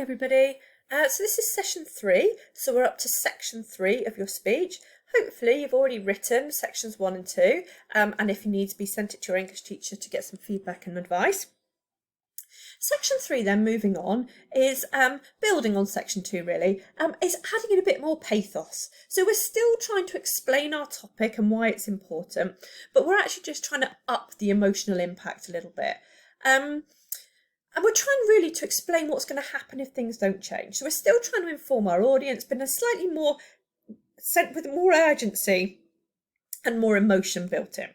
Hi everybody. So this is session 3, so we're up to section 3 of your speech. Hopefully you've already written sections 1 and 2, and if you need to be sent it to your English teacher to get some feedback and advice. Section 3 then, moving on, is building on section 2 really, is adding in a bit more pathos. So we're still trying to explain our topic and why it's important, but we're actually just trying to up the emotional impact a little bit. And we're trying really to explain what's going to happen if things don't change. So we're still trying to inform our audience, but in a slightly more, with more urgency and more emotion built in.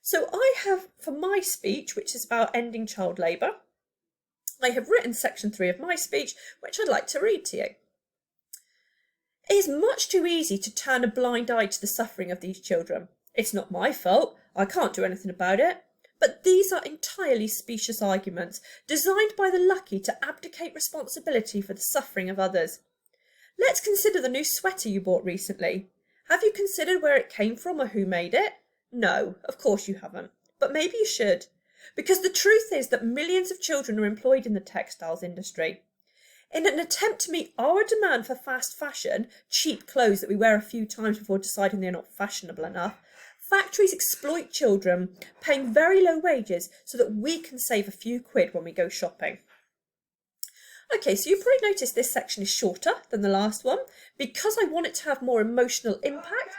So I have, for my speech, which is about ending child labour, I have written section 3 of my speech, which I'd like to read to you. It is much too easy to turn a blind eye to the suffering of these children. It's not my fault. I can't do anything about it. But these are entirely specious arguments, designed by the lucky to abdicate responsibility for the suffering of others. Let's consider the new sweater you bought recently. Have you considered where it came from or who made it? No, of course you haven't. But maybe you should. Because the truth is that millions of children are employed in the textiles industry. In an attempt to meet our demand for fast fashion, cheap clothes that we wear a few times before deciding they're not fashionable enough, factories exploit children, paying very low wages so that we can save a few quid when we go shopping. Okay, so you've probably noticed this section is shorter than the last one because I want it to have more emotional impact.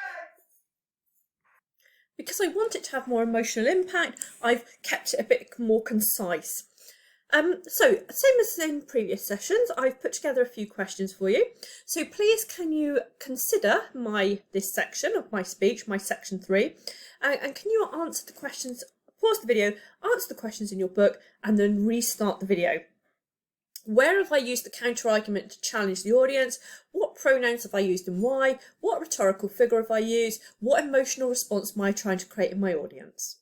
I've kept it a bit more concise. So, same as in previous sessions, I've put together a few questions for you. So please can you consider this section of my speech, my section 3, and can you answer the questions, pause the video, answer the questions in your book, and then restart the video. Where have I used the counter-argument to challenge the audience? What pronouns have I used and why? What rhetorical figure have I used? What emotional response am I trying to create in my audience?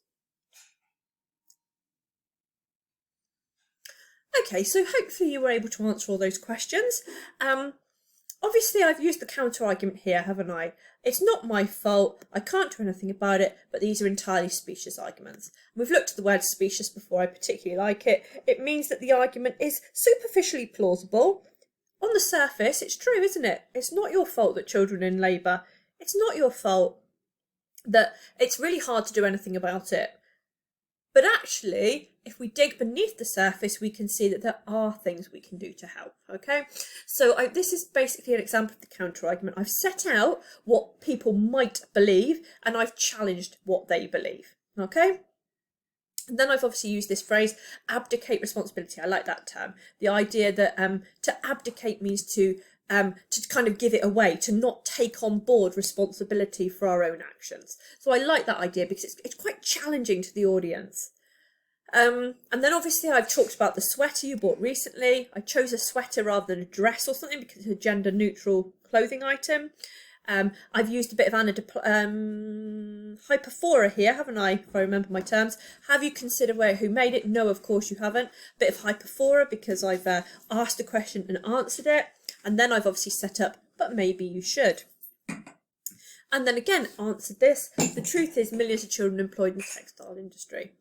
Okay, so hopefully you were able to answer all those questions. Obviously I've used the counter-argument here, haven't I? It's not my fault, I can't do anything about it, but these are entirely specious arguments. We've looked at the word specious before, I particularly like it. It means that the argument is superficially plausible. On the surface, it's true, isn't it? It's not your fault that children are in labour. It's not your fault that it's really hard to do anything about it. But actually, if we dig beneath the surface, we can see that there are things we can do to help, okay? So this is basically an example of the counter-argument. I've set out what people might believe, and I've challenged what they believe, okay? And then I've obviously used this phrase, abdicate responsibility. I like that term. The idea that to abdicate means to kind of give it away, to not take on board responsibility for our own actions. So I like that idea because it's quite challenging to the audience. And then obviously I've talked about the sweater you bought recently. I chose a sweater rather than a dress or something because it's a gender neutral clothing item. I've used a bit of hyperphora here, haven't I, if I remember my terms. Have you considered who made it? No, of course you haven't. Bit of hyperphora because I've asked a question and answered it. And then I've obviously set up, but maybe you should. And then again, answered this. The truth is millions of children employed in the textile industry.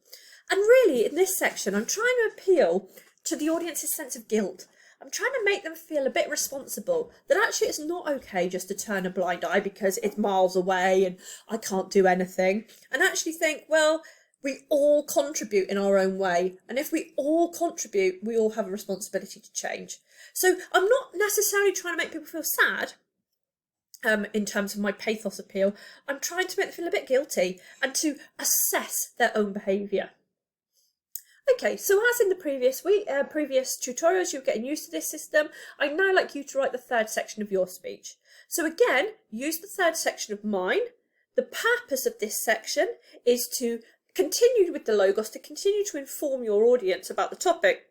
And really, in this section, I'm trying to appeal to the audience's sense of guilt. I'm trying to make them feel a bit responsible, that actually it's not okay just to turn a blind eye because it's miles away and I can't do anything. And actually think, well, we all contribute in our own way. And if we all contribute, we all have a responsibility to change. So I'm not necessarily trying to make people feel sad in terms of my pathos appeal. I'm trying to make them feel a bit guilty and to assess their own behaviour. Okay, so as in the previous tutorials, you're getting used to this system. I'd now like you to write the third section of your speech. So again, use the third section of mine. The purpose of this section is to continue with the logos, to continue to inform your audience about the topic,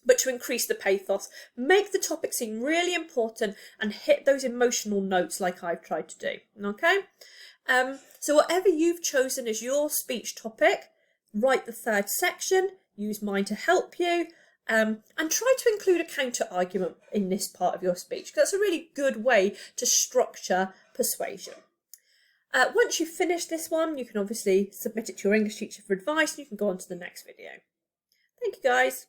but to increase the pathos, make the topic seem really important and hit those emotional notes like I've tried to do, okay? So whatever you've chosen as your speech topic, write the third section, use mine to help you, and try to include a counter-argument in this part of your speech, because that's a really good way to structure persuasion. Once you've finished this one, you can obviously submit it to your English teacher for advice and you can go on to the next video. Thank you guys.